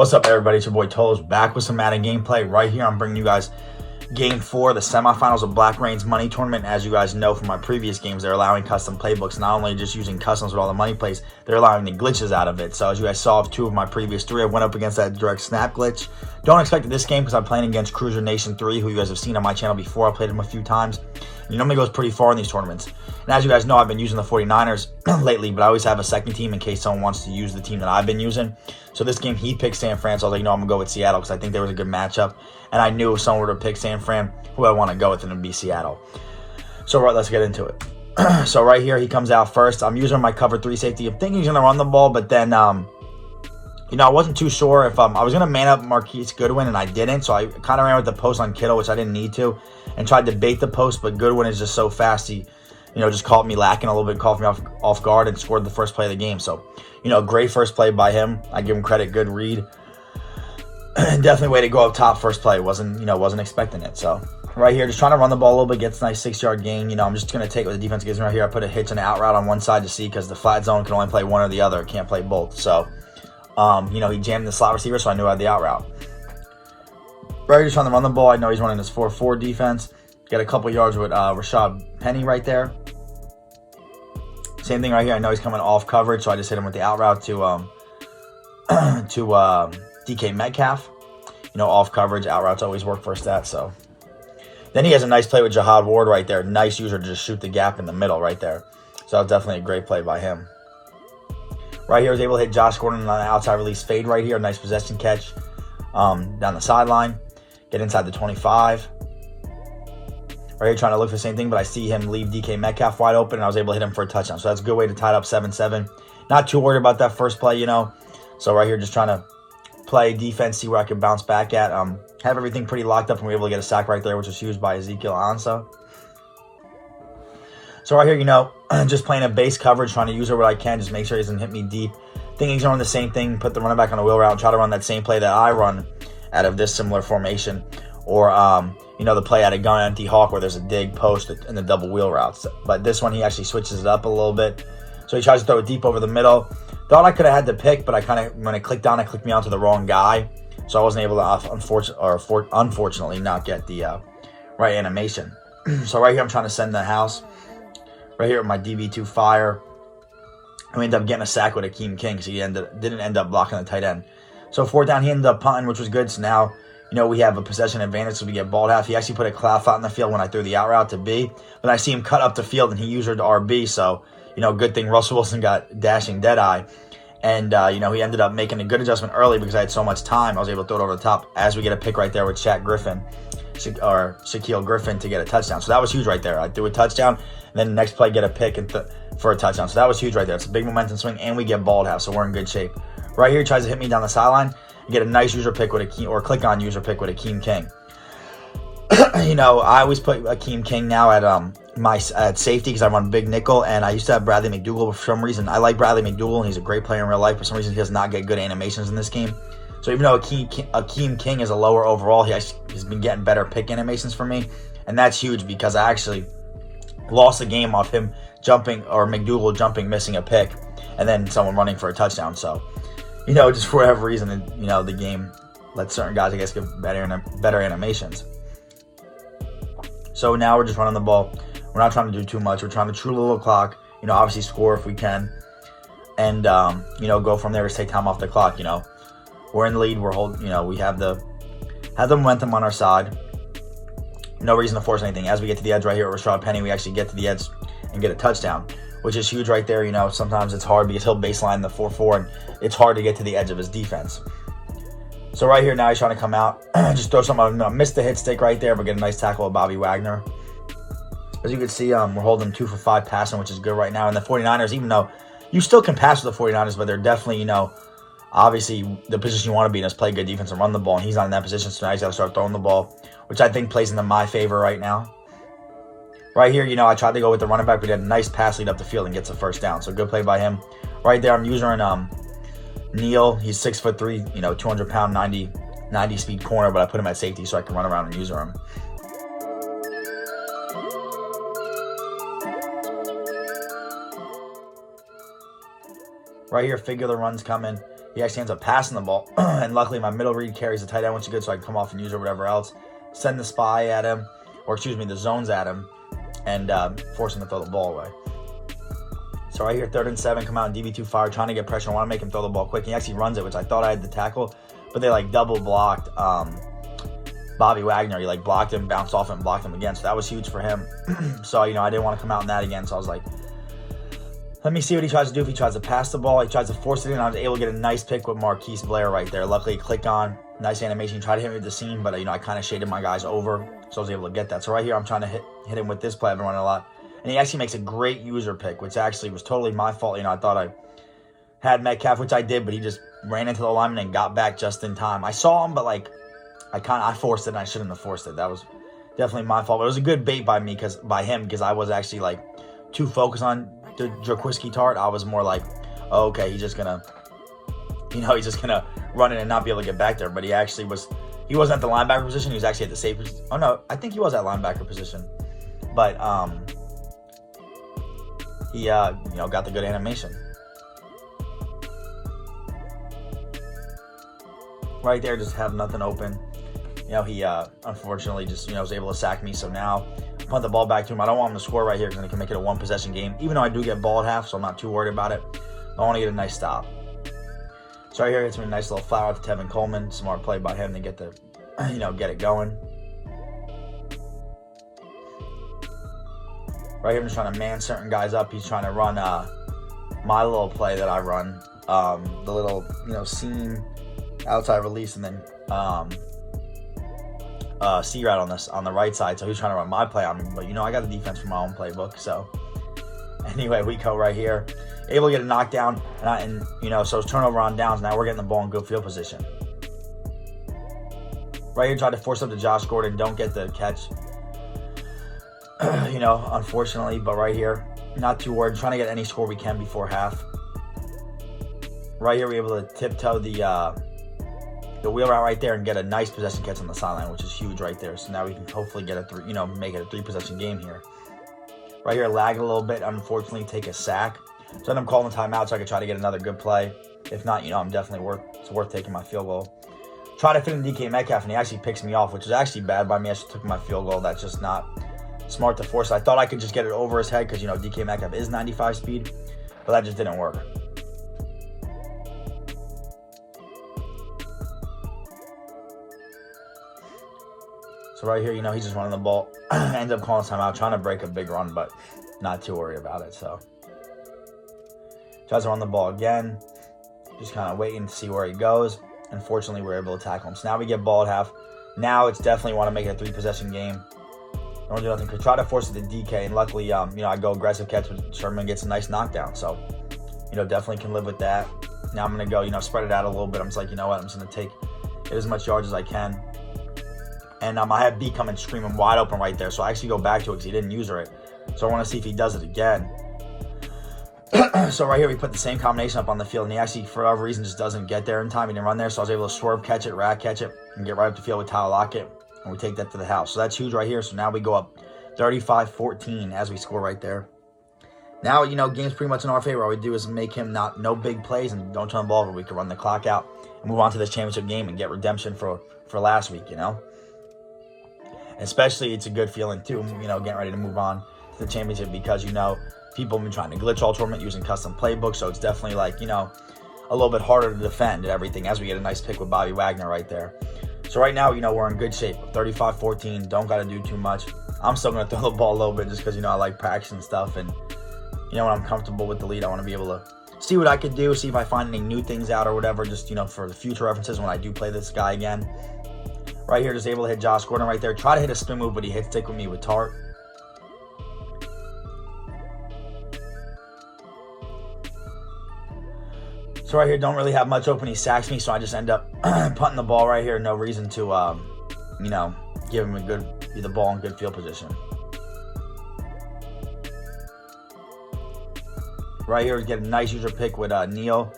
What's up, everybody? It's your boy Tolos back with some Madden gameplay. Right here, I'm bringing you guys Game 4, the semifinals of Black Rain's money tournament. As you guys know from my previous games, they're allowing custom playbooks, not only just using customs with all the money plays, they're allowing the glitches out of it. So as you guys saw, two of my previous three, I went up against that direct snap glitch. Don't expect it this game because I'm playing against Cruiser Nation 3, who you guys have seen on my channel before. I played him a few times. He normally goes pretty far in these tournaments. And as you guys know, I've been using the 49ers lately, but I always have a second team in case someone wants to use the team that I've been using. So this game, he picked San Fran, so I was like, no, I'm going to go with Seattle because I think there was a good matchup. And I knew if someone were to pick San Fran, who I want to go with, and it'd be Seattle. So right, let's get into it. So right here, he comes out first. I'm using my cover 3 safety. I'm thinking he's going to run the ball, but then, I wasn't too sure if I was going to man up Marquise Goodwin, and I didn't. So I kind of ran with the post on Kittle, which I didn't need to, and tried to bait the post, but Goodwin is just so fast. He, just caught me lacking a little bit, caught me off guard, and scored the first play of the game. So, great first play by him. I give him credit, good read. Definitely way to go up top first play. Wasn't expecting it. So right here, just trying to run the ball a little bit, gets a nice 6-yard gain. I'm just going to take what the defense gives me right here. I put a hitch and an out route on one side to see because the flat zone can only play one or the other. It can't play both. So, he jammed the slot receiver, so I knew I had the out route. Right here, just trying to run the ball. I know he's running his 4-4 defense. Get a couple yards with Rashad Penny right there. Same thing right here. I know he's coming off coverage, so I just hit him with the out route to DK Metcalf. Off coverage, out routes always work for stats. So then he has a nice play with Jihad Ward right there. Nice user to just shoot the gap in the middle right there. So that was definitely a great play by him. Right here, I was able to hit Josh Gordon on the outside release fade right here. Nice possession catch down the sideline. Get inside the 25. Right here, trying to look for the same thing, but I see him leave DK Metcalf wide open, and I was able to hit him for a touchdown. So that's a good way to tie it up 7-7. Not too worried about that first play, So right here, just trying to play defense, see where I can bounce back at. Have everything pretty locked up, and we were able to get a sack right there, which was used by Ezekiel Ansah. So right here, just playing a base coverage, trying to use it where I can, just make sure he doesn't hit me deep. Thinking he's running the same thing, put the running back on a wheel route, and try to run that same play that I run out of this similar formation. Or, the play out of gun empty hawk where there's a dig post and the double wheel routes. But this one, he actually switches it up a little bit. So he tries to throw it deep over the middle. Thought I could have had the pick, but when I clicked down, I clicked me onto the wrong guy. So I wasn't able to, unfortunately, not get the right animation. So right here, I'm trying to send the house. Right here with my DB2 fire. I ended up getting a sack with Akeem King because he didn't end up blocking the tight end. So 4th down, he ended up punting, which was good. So now, we have a possession advantage, so we get balled half. He actually put a cloud out in the field when I threw the out route to B. But I see him cut up the field, and he used her to RB. So, good thing Russell Wilson got dashing dead eye. And, he ended up making a good adjustment early because I had so much time. I was able to throw it over the top as we get a pick right there with Shaquille Griffin to get a touchdown. So that was huge right there. I threw a touchdown, and then the next play get a pick for a touchdown. So that was huge right there. It's a big momentum swing, and we get balled half, so we're in good shape. Right here, he tries to hit me down the sideline and get a nice user pick with click-on user pick with Akeem King. I always put Akeem King now at safety because I run big nickel, and I used to have Bradley McDougall, but for some reason, I like Bradley McDougall, and he's a great player in real life. For some reason, he does not get good animations in this game. So even though Akeem King is a lower overall, he's been getting better pick animations for me, and that's huge because I actually lost the game off him jumping, or McDougall jumping, missing a pick, and then someone running for a touchdown. So, just for whatever reason, the game lets certain guys, I guess, get better animations. So now we're just running the ball. We're not trying to do too much. We're trying to chew a little clock, obviously score if we can, and, go from there, just take time off the clock, We're in the lead. We're holding, we have the momentum on our side. No reason to force anything. As we get to the edge right here with Rashad Penny, we actually get to the edge and get a touchdown, which is huge right there. Sometimes it's hard because he'll baseline the 4-4, and it's hard to get to the edge of his defense. So right here now he's trying to come out, just throw something. Missed the hit stick right there, but get a nice tackle with Bobby Wagner. As you can see, we're holding 2 for 5 passing, which is good right now. And the 49ers, even though you still can pass with the 49ers, but they're definitely, obviously the position you want to be in is play good defense and run the ball, and he's not in that position, so now he's got to start throwing the ball, which I think plays into my favor right now. Right here, I tried to go with the running back, but he had a nice pass lead up the field and gets a first down, so good play by him. Right there, I'm using Neal. He's 6'3", 200-pound, 90 speed corner, but I put him at safety so I can run around and use him. Right here, figure the run's coming. He actually ends up passing the ball. And luckily, my middle read carries the tight end, which is good, so I can come off and use or whatever else. Send the spy at him, or excuse me, the zones at him, and force him to throw the ball away. So right here, 3rd and 7, come out in DB2 fire, trying to get pressure. I want to make him throw the ball quick. He actually runs it, which I thought I had the tackle, but they like double blocked Bobby Wagner. He like blocked him, bounced off him, and blocked him again. So that was huge for him. So, I didn't want to come out in that again. So I was like, let me see what he tries to do. If he tries to pass the ball, he tries to force it in. I was able to get a nice pick with Marquise Blair right there. Luckily, click on, nice animation. He tried to hit me with the seam, but I kind of shaded my guys over, so I was able to get that. So right here, I'm trying to hit him with this play. I've been running a lot. And he actually makes a great user pick, which actually was totally my fault. I thought I had Metcalf, which I did, but he just ran into the lineman and got back just in time. I saw him, but I forced it, and I shouldn't have forced it. That was definitely my fault. But it was a good bait by him because I was actually too focused on the Jaquiski Tart. I was more like, oh, okay, he's just gonna run it and not be able to get back there. But he actually was. He wasn't at the linebacker position. He was actually at the safety. Oh no, I think he was at linebacker position. But he got the good animation. Right there, just have nothing open. He unfortunately just was able to sack me. So now I punt the ball back to him. I don't want him to score right here because I can make it a 1-possession game. Even though I do get ball at half, so I'm not too worried about it. I want to get a nice stop. So right here, it's a nice little flower to Tevin Coleman. Smart play by him to get the get it going. Right here, I'm just trying to man certain guys up. He's trying to run my little play that I run. The little, seam outside release and then C-route on the right side. So he's trying to run my play on me. But, I got the defense from my own playbook. So anyway, we go right here. Able to get a knockdown. So it's turnover on downs. Now we're getting the ball in good field position. Right here, tried to force up to Josh Gordon. Don't get the catch. Unfortunately, but right here, not too worried. Trying to get any score we can before half. Right here, we're able to tiptoe the wheel route right there and get a nice possession catch on the sideline, which is huge right there. So now we can hopefully get make it a 3-possession game here. Right here, lag a little bit. Unfortunately, take a sack. So I'm calling the timeout so I can try to get another good play. If not, I'm definitely it's worth taking my field goal. Try to fit in DK Metcalf, and he actually picks me off, which is actually bad by me. I should have took my field goal. That's just not smart to force. I thought I could just get it over his head because, DK Metcalf is 95 speed, but that just didn't work. So right here, he's just running the ball. Ends up calling timeout, trying to break a big run, but not too worried about it. So tries to run the ball again. Just kind of waiting to see where he goes. Unfortunately, we're able to tackle him. So now we get ball at half. Now it's definitely want to make it a 3-possession game. Don't do nothing. Could try to force it to DK, and luckily, I go aggressive catch, but Sherman gets a nice knockdown. So, definitely can live with that. Now I'm gonna go, spread it out a little bit. I'm just like, I'm just gonna take it as much yards as I can. And I have B coming screaming wide open right there. So I actually go back to it because he didn't user it. So I want to see if he does it again. So right here, we put the same combination up on the field, and he actually, for whatever reason, just doesn't get there in time. He didn't run there, so I was able to swerve catch it, rack catch it, and get right up the field with Tyler Lockett, and we take that to the house. So that's huge right here. So now we go up 35-14 as we score right there. Now, game's pretty much in our favor. All we do is make him no big plays and don't turn the ball over. We can run the clock out and move on to this championship game and get redemption for last week, Especially, it's a good feeling, too, getting ready to move on to the championship because, people have been trying to glitch all tournament using custom playbooks, so it's definitely a little bit harder to defend and everything as we get a nice pick with Bobby Wagner right there. So right now, we're in good shape. 35-14, don't got to do too much. I'm still going to throw the ball a little bit just because, I like practice and stuff. And, when I'm comfortable with the lead, I want to be able to see what I could do, see if I find any new things out or whatever, just, for the future references when I do play this guy again. Right here, just able to hit Josh Gordon right there. Try to hit a spin move, but he hit stick with me with Tart. So right here, don't really have much open. He sacks me, so I just end up punting the ball right here. No reason to, give him the ball in good field position. Right here, we get a nice user pick with Neal.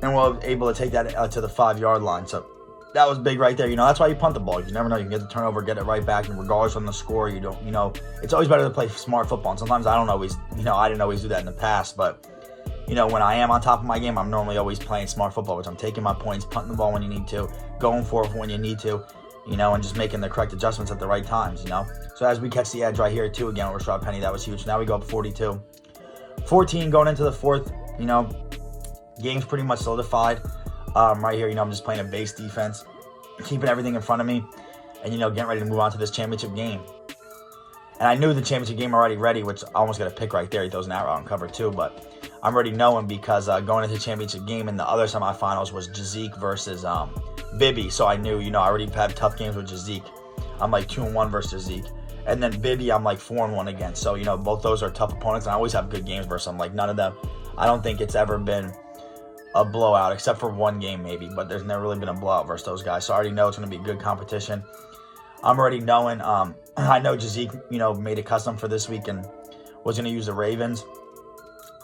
And we're able to take that to the 5-yard line. So that was big right there. That's why you punt the ball. You never know. You can get the turnover, get it right back. And regardless on the score, you don't, it's always better to play smart football. And sometimes I don't always, I didn't always do that in the past. But, you know, when I am on top of my game, I'm normally always playing smart football, which I'm taking my points, punting the ball when you need to, going for it when you need to, you know, and just making the correct adjustments at the right times, you know. So as we catch the edge right here, too, again, with Rashad Penny, that was huge. Now we go up 42-14 going into the fourth, you know, game's pretty much solidified. Right here, you know, I'm just playing a base defense, keeping everything in front of me, and, you know, getting ready to move on to this championship game. And I knew the championship game already ready, which I almost got a pick right there. He throws an arrow on cover too, but I'm already knowing because going into the championship game in the other semifinals was Jazeek versus Bibby. So I knew, you know, I already had tough games with Jazeek. I'm like 2-1 versus Jazeek. And then Bibby, I'm like 4-1 against. So, you know, both those are tough opponents, and I always have good games versus them. Like, none of them, I don't think it's ever been a blowout, except for one game maybe, but there's never really been a blowout versus those guys. So I already know it's going to be good competition. I'm already knowing, I know Jazeek, you know, made a custom for this week and was going to use the Ravens.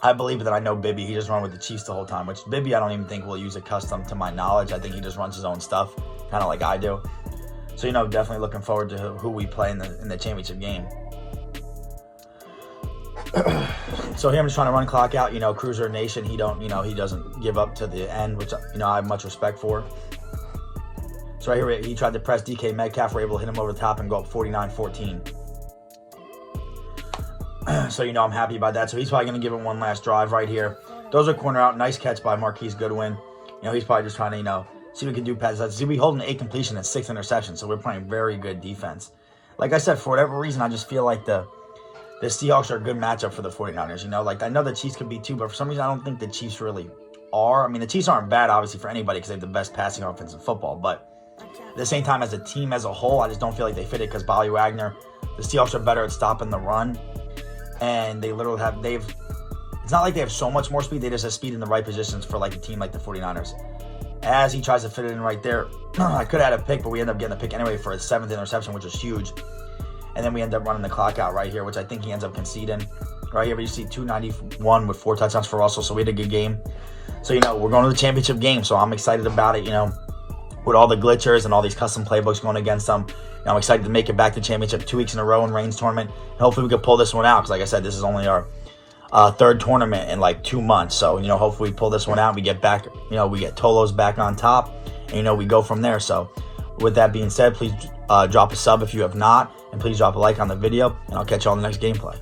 I believe that I know Bibby, he just run with the Chiefs the whole time, which Bibby I don't even think will use a custom to my knowledge. I think he just runs his own stuff, kind of like I do. So, you know, definitely looking forward to who we play in the championship game. So here I'm just trying to run clock out, you know, Cruiser Nation, he doesn't give up to the end, which, you know, I have much respect for. So right here, he tried to press DK Metcalf. We're able to hit him over the top and go up 49-14. So, you know, I'm happy about that. So he's probably going to give it one last drive right here. Those are corner out. Nice catch by Marquise Goodwin. You know, he's probably just trying to, you know, see what we can do past that. See, we hold an 8 completion and 6 interceptions. So we're playing very good defense. Like I said, for whatever reason, I just feel like the Seahawks are a good matchup for the 49ers. You know, like I know the Chiefs could be too, but for some reason, I don't think the Chiefs really are. I mean, the Chiefs aren't bad, obviously, for anybody because they have the best passing offense in football. But at the same time, as a team as a whole, I just don't feel like they fit it because Bobby Wagner, the Seahawks are better at stopping the run. And they literally have, it's not like they have so much more speed, they just have speed in the right positions for like a team like the 49ers. As he tries to fit it in right there, I could have had a pick, but we end up getting the pick anyway for his 7th interception, which was huge. And then we end up running the clock out right here, which I think he ends up conceding. Right here, but you see 291 with 4 touchdowns for Russell, so we had a good game. So, you know, we're going to the championship game, so I'm excited about it, you know, with all the glitchers and all these custom playbooks going against them. I'm excited to make it back to championship 2 weeks in a row in Reigns tournament. And hopefully we can pull this one out because, like I said, this is only our 3rd tournament in like 2 months. So, you know, hopefully we pull this one out. We get back, you know, we get Tolos back on top, and, you know, we go from there. So, with that being said, please drop a sub if you have not, and please drop a like on the video, and I'll catch you on the next gameplay.